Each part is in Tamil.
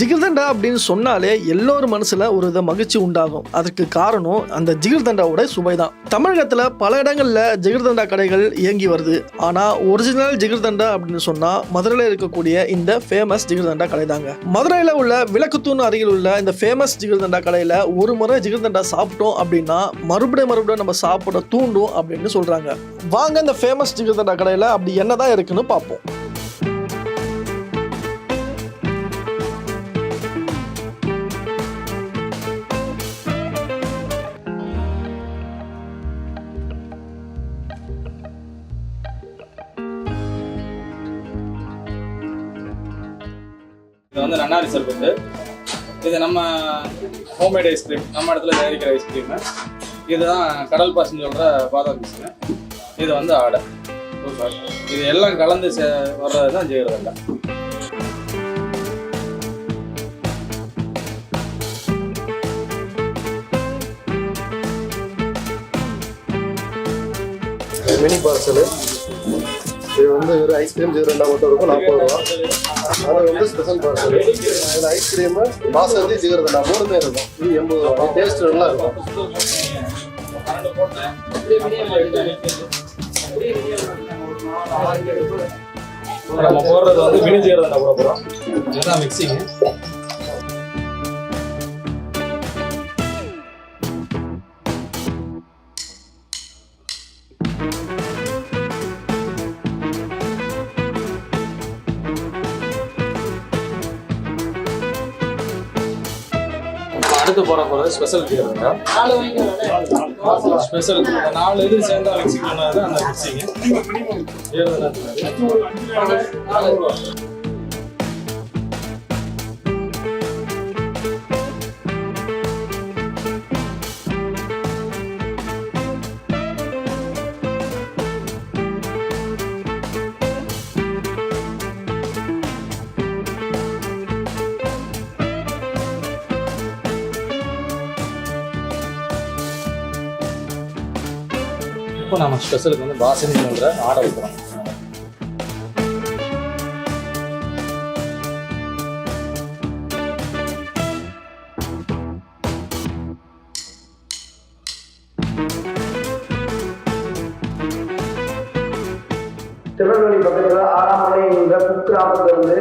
ஜிகிர்தண்டா அப்படின்னு சொன்னாலே எல்லோரும் மனசுல ஒரு வித மகிழ்ச்சி உண்டாகும். அதற்கு காரணம் அந்த ஜிகிர்தண்டாவோட சுவை தான். தமிழகத்துல பல இடங்கள்ல ஜிகிர்தண்டா கடைகள் இயங்கி வருது. ஆனா ஒரிஜினல் ஜிகிர்தண்டா அப்படின்னு சொன்னா மதுரையில இருக்கக்கூடிய இந்த ஃபேமஸ் ஜிகிர்தண்டா கடை தாங்க. மதுரையில உள்ள விளக்குத்தூண் அருகில் உள்ள இந்த ஃபேமஸ் ஜிகிர்தண்டா கடையில ஒரு முறை ஜிகிர்தண்டா சாப்பிட்டோம் அப்படின்னா மறுபடியும் நம்ம சாப்பிட தூண்டும் அப்படின்னு சொல்றாங்க. வாங்க இந்த ஃபேமஸ் ஜிகிர்தண்டா கடையில அப்படி என்னதான் இருக்குன்னு பார்ப்போம். இது வந்து நன்னாரி சர்பத்து. இது நம்ம ஹோம்மேட் ஐஸ்கிரீம், நம்ம இடத்துல தயாரிக்கிற ஐஸ்கிரீமு. இதுதான் கடல் பாசின்னு சொல்கிற பாதாம் பீஸுங்க. இது வந்து ஆடை சூப்பர். இது எல்லாம் கலந்து வர்றது தான் ஜிகிர்தண்டா. Mini parcel. இது வந்து ஒரு ஐஸ்கிரீம் ஜிகிர்தண்டா மட்டும் இருக்கும், 40 ரூபா. அது வந்து ஸ்பெஷல் பார்சல். இதில் ஐஸ்கிரீமு பாசந்தி ஜிகிர்தண்டா மூணுமே இருக்கும். இது 80 ரூபா. டேஸ்ட் நல்லா இருக்கும். நம்ம போடுறது வந்து மினி ஜிகிர்தண்டா போட போகிறோம். இதுதான் மிக்சிங். அடுத்து போட போகிறது ஸ்பெஷல் ஜிகிர்தண்டா. ஸ்பெஷல் 4 இது சேர்ந்தா மிக்சிங் பண்ணாது அந்த மிக்சிங் ஜிகிர்தண்டா. இப்போ நம்ம ஸ்பெஷலுக்கு வந்து பாசனி சொல்கிற ஆடை வைக்கிறோம். திருநெல்வேலி பக்கத்தில் ஆறாமலை என்ற குக்கிராமத்தில் வந்து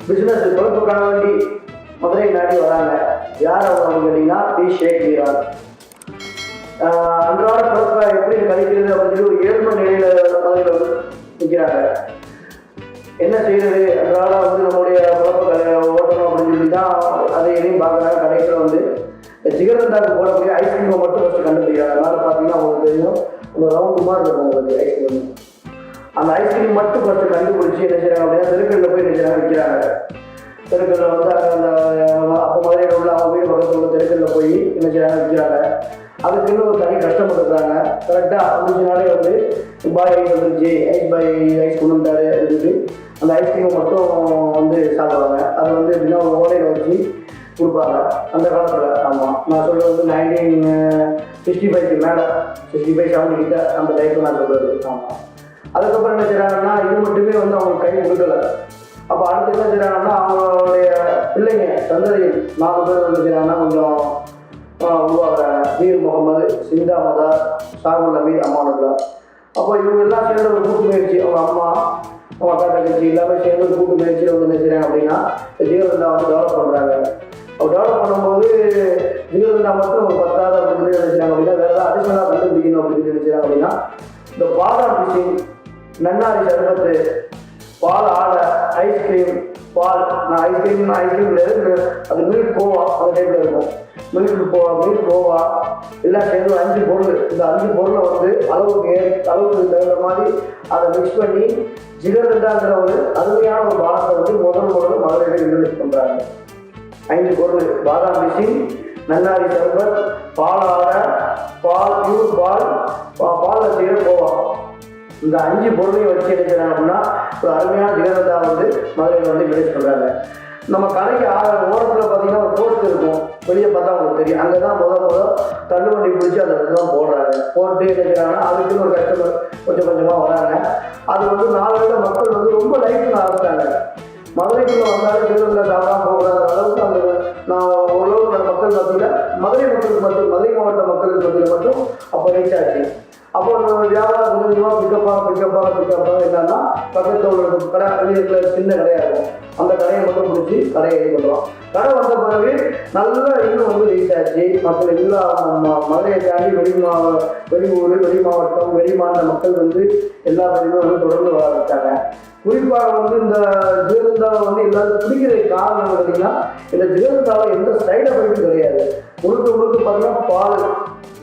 பிஸ்னஸ் பொறுப்புக்காக வேண்டி மதுரை நாடி வராங்க. யார் அவங்க அப்படின்னு கேட்டிங்கன்னா பி ஷேக் மீரான். அன்றாட பொறுப்பை எப்படி கழிக்கிறது அப்படின்னு சொல்லி ஒரு 7 மணி நிலையில் மதுரையில் வந்து நிற்கிறாங்க. என்ன செய்யறது, அன்றாட வந்து நம்மளுடைய பொறுப்பை ஓட்டணும் அப்படின்னு சொல்லி தான் அதை எதையும் பார்க்குறாங்க. கடைசியில் வந்து ஜிகிர்தண்டாவுக்கு போடக்கூடிய ஐஸ்கிரீமை மட்டும் ஃபஸ்ட்டு கண்டுபிடிக்கிறாங்க. அதனால் பார்த்தீங்கன்னா உங்களுக்கு தெரியும், ஒரு ரவுண்டு மாதிரி இருக்கும் உங்களுக்கு ஐஸ்கிரீம். அந்த ஐஸ்கிரீம் மட்டும் ஃபஸ்ட்டு கண்டுபிடிச்சி என்ன செய்கிறாங்க அப்படின்னா தெருக்களில் போய் என்ன செய்கிறாங்க விற்கிறாங்க. தெருக்களில் வந்து அந்த அப்போ மதுரையில் உள்ள அவங்க வீடு பக்கத்தில் உள்ள தெருக்களில் போய் என்ன செய்கிறாங்க விற்கிறாங்க. அதுக்கு இன்னும் ஒரு தனி கஷ்டம் இருக்கிறாங்க. கரெக்டாக 5 நாளே வந்து பாய் ஐஸ் வந்துருச்சு, பாய் ஐஸ் கொண்டுட்டாரு அப்படின்னு அந்த ஐஸ்கிரீமை மட்டும் வந்து சாப்பிடுவாங்க. அது வந்து எப்படின்னா ஒரு ஓலையில் வச்சு கொடுப்பாங்க அந்த காலத்தில். ஆமாம், நான் சொல்கிறது வந்து 1965 மேலே 65, 70 கிட்ட அந்த டைப்பில் நான் சொல்கிறது. ஆமாம், அதுக்கப்புறம் என்ன செய்கிறாங்கன்னா இது மட்டுமே வந்து அவங்க கை கொடுக்கலை. அப்போ அடுத்து என்ன செய்கிறாங்கன்னா அவங்களுடைய பிள்ளைங்க சந்ததி 4 பேர் வந்து செய்கிறாங்கன்னா கொஞ்சம் உருவாக்குறாங்க. மீர் முகமது, சிந்தா மதா, ஷாகுல் அமீர், அமானுல்லா. அப்போ இவங்க எல்லாம் சேர்ந்து ஒரு கூட்டு முயற்சி, அவங்க அம்மா, அவங்க அக்கா தங்கச்சி எல்லாமே சேர்ந்து ஒரு கூட்டு முயற்சியில் வந்து என்ன செய்கிறாங்க அப்படின்னா ஜிகிர்தண்டா வந்து டெவலப் பண்ணுறாங்க. அப்போ டெவலப் பண்ணும்போது ஜிகிர்தண்டா மட்டும் ஒரு 10வது அப்படின்னு சொல்லி நினைச்சாங்க அப்படின்னா வேறு ஏதாவது அடிஷனலாக கண்டுபிடிக்கணும் அப்படின்னு சொல்லி நினைச்சாங்க அப்படின்னா இந்த பாதாம் பிசிங், நன்னாரி சர்பத்து, பால் ஆடை, ஐஸ்கிரீம், பால். நான் ஐஸ்கிரீமில் அது மில்க் கோவா அந்த டைப்பில் இருக்கும். மில்க் கோவா எல்லாம் சேர்ந்து 5 பொருள். இந்த 5 பொருளை வந்து அளவுக்கு தகுந்த மாதிரி அதை மிக்ஸ் பண்ணி ஜிகிர்தண்டாங்கிற ஒரு அருமையான ஒரு பானத்தை வந்து முதல் மதுரையில் இன்ட்ரடியூஸ் பண்ணுறாங்க. 5 பொருள்: பாதாம் பிசின், நன்னாரி சர்பத், பால் ஆடை, பால், பியூர் பால், பாலில் செய்கிற கோவா. இந்த 5 பொருளையும் வச்சு என்ன செய்யறாங்க அப்படின்னா ஒரு அருமையான ஜிகிர்தண்டா வந்து மதுரையில் வந்து இன்ட்ரடியூஸ் பண்ணுறாங்க. நம்ம கடைக்கு ஓரத்தில் பார்த்தீங்கன்னா ஒரு போஸ்ட் இருக்கும், வெளியே பார்த்தா உங்களுக்கு தெரியும். அங்கே தான் முதல் தள்ளுவண்டி பிடிச்சி அந்த இடத்துல தான் போடுறாங்க. போட்டு என்ன செய்யறாங்கன்னா அதுக்குன்னு ஒரு கஸ்டமர் கொஞ்சம் கொஞ்சமாக வராங்க. அது வந்து 4 மக்கள் வந்து ரொம்ப லைக் பண்ண ஆரம்பிச்சாங்க. மதுரைக்குள்ளே வந்தாலும் ஜிகிர்தண்டா சாப்பிடாம போகக்கூடாது மக்கள் மத்தியில், மதுரை மக்களுக்கு மத்தியில், மதுரை மாவட்ட மக்களுக்கு மத்தியில் மட்டும் அப்போ ரீச் ஆச்சு. அப்போ வியாபாரம் கொஞ்சமாக பிக்கப்பாக என்னன்னா பக்கத்தில் உள்ள கடை வெளியில் சின்ன கடையாக இருக்கும், அந்த கடையை மட்டும் பிடிச்சி கடையை இது பண்ணுறோம். கடை வந்த பிறகு நல்லா இன்னும் வந்து ரீச் ஆச்சு. மக்கள் எல்லா மதுரையை தாண்டி வெளியூர், வெளி மாவட்டம், வெளி மாநில மக்கள் வந்து எல்லா பேருமே வந்து தொடர்ந்து வர ஆரம்பித்தாங்க. குறிப்பாக வந்து இந்த ஜிகர்தண்டாவை வந்து எல்லாரும் பிடிக்கிறதுக்கு காரணம் பார்த்தீங்கன்னா, இந்த ஜிகர்தண்டாவில் எந்த சைடு எஃபெக்ட்டும் கிடையாது. முழுக்க பார்த்தீங்கன்னா பால்,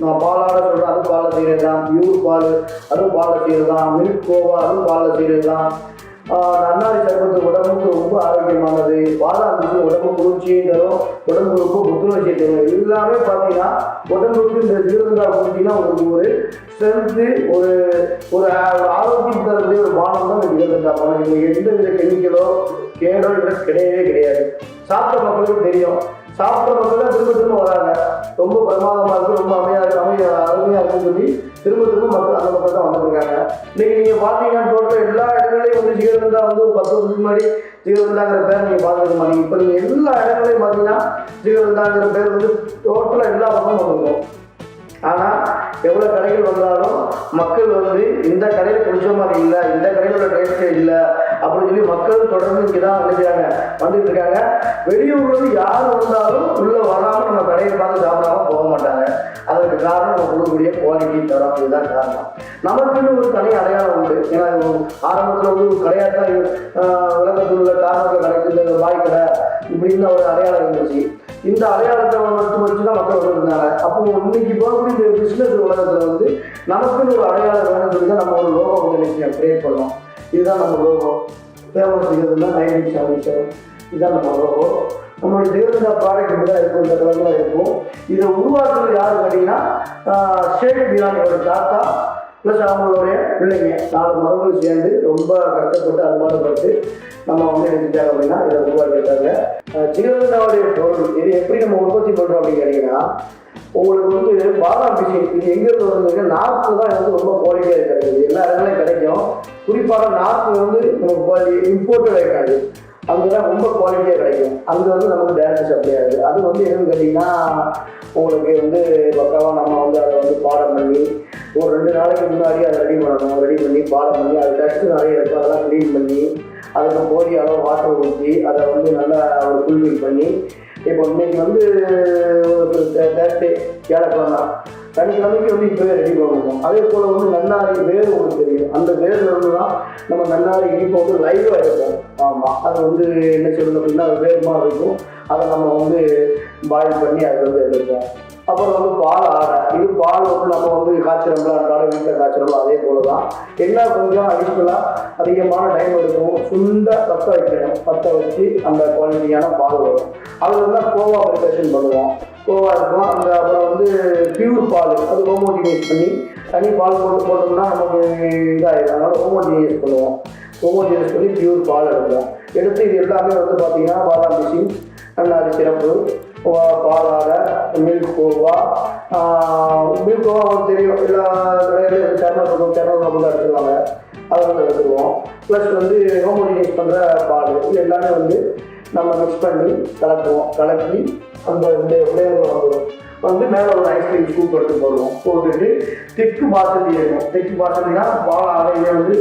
நான் பாலாட சொல்கிறேன், அதுவும் பாலில் செய்கிறது தான். பியூர் பால், அதுவும் பாலில் செய்கிறது தான். மில்க் கோவா, அதுவும் பாலில் செய்கிறது தான். நன்னாரி சர்பத்து உடம்புக்கு ரொம்ப ஆரோக்கியமானது. பாதாம் பிசின் உடம்பு குளிர்ச்சியும் தரும், உடம்பு ரொம்ப புத்துணர்ச்சியை தரும். எல்லாமே பார்த்தீங்கன்னா உடம்புக்கு இந்த ஜீரகண்டா பார்த்தீங்கன்னா ஒரு ஸ்ட்ரென்த்து, ஒரு ஆரோக்கியம் தரக்கூடிய ஒரு பானம் தான் இந்த ஜீரகண்டா பானம். இதில் எந்த வித கெமிக்கலோ கேடோ இதெல்லாம் கிடையவே கிடையாது. சாப்பிட்ட மக்களுக்கு தெரியும். சாப்பிட்ட மக்கள் தான் திரும்ப வராங்க. ரொம்ப பிரமாதமாக இருக்குது, ரொம்ப அருமையாக இருக்குன்னு சொல்லி திரும்ப மக்கள் அந்த மக்கள் தான் வந்துருக்காங்க. இன்னைக்கு நீங்கள் பார்த்தீங்கன்னா டோட்டல் எல்லா இடங்களையும் வந்து ஜீரகண்டா வந்து ஒரு 10 வருஷத்துக்கு முன்னாடி ஜீரகண்டாங்கிற பேர் நீங்கள் பார்த்துருக்க மாட்டீங்க. இப்போ நீங்கள் எல்லா இடங்களையும் பார்த்தீங்கன்னா ஜீரகண்டாங்கிற பேர் வந்து டோட்டலாக எல்லா பக்கமும் வந்துருக்கும். ஆனால் எவ்வளோ கடைகள் வந்தாலும் மக்கள் வந்து இந்த கடையில் பிடிச்ச மாதிரி இல்லை, இந்த கடையிலோட டேஸ்ட்டே இல்லை அப்படின்னு சொல்லி மக்கள் தொடர்ந்து இங்கே தான் வந்துட்டு இருக்காங்க. வெளியூர்லேருந்து யார் வந்தாலும் உள்ளே வராமல் நம்ம கடையை பார்த்து சாப்பிடாம போக மாட்டாங்க. அதற்கு காரணம் நம்ம கொடுக்கக்கூடிய குவாலிட்டி தரம், இதுதான் காரணம். நமக்குன்னு ஒரு தனி அடையாளம் உண்டு. ஏன்னா ஆரம்பத்தில் வந்து ஒரு கடையாக தான் விளக்கத்தூரில் காரணத்தில் கிடைக்கிற பாய் கடை இப்படின்னு ஒரு அடையாளம் இருந்துச்சு. இந்த அடையாளத்தை மட்டும் வச்சு தான் மக்கள் வந்துருந்தாங்க. அப்போ இன்னைக்கு போகக்கூடிய இந்த பிஸ்னஸ் உலகத்தில் வந்து நமக்குன்னு ஒரு அடையாளம் வேணும்னு சொல்லி தான் நம்ம ஒரு லோகோ வந்து கிரியேட் பண்ணோம். இதுதான் நம்ம லோகோ. ஃபேமஸ் ஜீரகண்டா 1977, இதுதான் நம்ம லோகோ. நம்மளுடைய ஜீரகண்டா ப்ராடக்ட் இப்படி தான் இருக்கும், இந்த கலரில் தான் இருக்கும். இதை உருவாக்குறது யாருன்னு கேட்டிங்கன்னா ஷேக் பிரானியோட தாத்தா ப்ளஸ் அவங்களுடைய பிள்ளைங்க 4 மரங்கள் சேர்ந்து ரொம்ப கஷ்டப்பட்டு அனுமானப்பட்டு நம்ம வந்து எடுத்துட்டாங்க அப்படின்னா இதை உருவாக்கிட்டாங்க. ஜீரகண்டாவுடைய பொருள் இது எப்படி நம்ம உற்பத்தி பண்ணுறோம் அப்படின்னு கேட்டிங்கன்னா, உங்களுக்கு வந்து பாதாம் பிசின் இது எங்கேருந்து வருதுன்னா நார்த்து தான் வந்து ரொம்ப குவாலிட்டியாக இருக்கிறது. எல்லா இடங்களையும் கிடைக்கும். குறிப்பாக நார்த்து வந்து நமக்கு குவாலிட்டி இம்போர்ட்டட் ஆகிட்டாது, அங்கே தான் ரொம்ப குவாலிட்டியாக கிடைக்கும். அங்கே வந்து நமக்கு டேரக்ட் சப்ளை ஆகுது. அது வந்து என்னன்னு கேட்டிங்கன்னா உங்களுக்கு வந்து பக்காவாக நம்ம வந்து அதை வந்து பாடம் பண்ணி ஒரு 2 நாளைக்கு முன்னாடி அதை ரெடி பண்ணணும். ரெடி பண்ணி பாடம் பண்ணி அது டஸ்ட்டு நிறைய இருக்கும், அதெல்லாம் க்ளீன் பண்ணி அதுக்கு போதிய அளவு வாட்டர் ஊற்றி அதை வந்து நல்லா ஒரு ஃபுல்ஃபில் பண்ணி இப்போ இன்னைக்கு வந்து ஒரு தேர்ஸ்டே வியாழக்கிழமை, சனிக்கிழமைக்கு வந்து இப்போவே ரெடி பண்ணுவோம். அதே போல் வந்து நன்னாரி வேர் உங்களுக்கு தெரியும், அந்த வேரில் இருந்து தான் நம்ம நன்னாரி இப்போ வந்து லைவாக இருக்கும். ஆமாம், அது வந்து என்ன சொல்லணும் அப்படின்னா அது வேர் மாதிரி இருக்கும். அதை நம்ம வந்து பாயில் பண்ணி அதை வந்து எடுப்போம். அப்புறம் வந்து பால் ஆடை, இது பால் வந்து நம்ம வந்து காய்ச்சிரம்ல அன்றாட வீட்டில் காய்ச்சிரம்ல அதே போல தான். என்ன கொஞ்சம் அடிஷ்னலாக அதிகமான டைம் எடுக்கும். சுண்டாக பற்ற வைக்கணும், பற்ற வச்சு அந்த குவாலிட்டியான பால் வரும். அதில் தான் கோவா ப்ரிப்பரேஷன் பண்ணுவோம். கோவா இருக்கும். அந்த அப்புறம் வந்து பியூர் பால், அது ஹோமோஜினைஸ் பண்ணி தனி பால் போட்டோம்னா நமக்கு இதாகிடும். அதனால் ஹோமோஜினைஸ் பண்ணுவோம். ஹோமோஜினைஸ் பண்ணி பியூர் பால் எடுப்போம். எடுத்து இது எல்லாமே வந்து பார்த்திங்கன்னா பாதாம் பிசின், நன்னாரி சிறப்பு, பாலாடை, மில்க் கோவா தெரியும். எல்லா கடையிலும் சரணம் எடுத்துருவாங்க, அதை வந்து எடுத்துருவோம். ப்ளஸ் வந்து ஹோமோஜினைஸ் பண்ணுற பால், இது எல்லாமே வந்து நம்ம மிக்ஸ் பண்ணி கலக்குவோம். கலக்கி அந்த இந்த ஃப்ளேவர் வந்து மேலே ஒரு ஐஸ்கிரீம் ஸ்கூப் எடுத்து போடுவோம். போட்டுட்டு திக்கு பாசந்தி இருக்கும். திக்கு பாசந்தினா பால் ஆடையிலே வந்து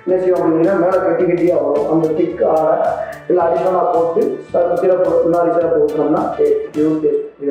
என்ன செய்வோம் அப்படின்னா மேலே கட்டியாக வரும். அந்த திக்கு ஆடை இல்லை அடிஷனலாக போட்டு சிறப்பு முன்னாடி சிறப்பு ஊற்றினோம்னா டேஸ்ட் டேஸ்ட்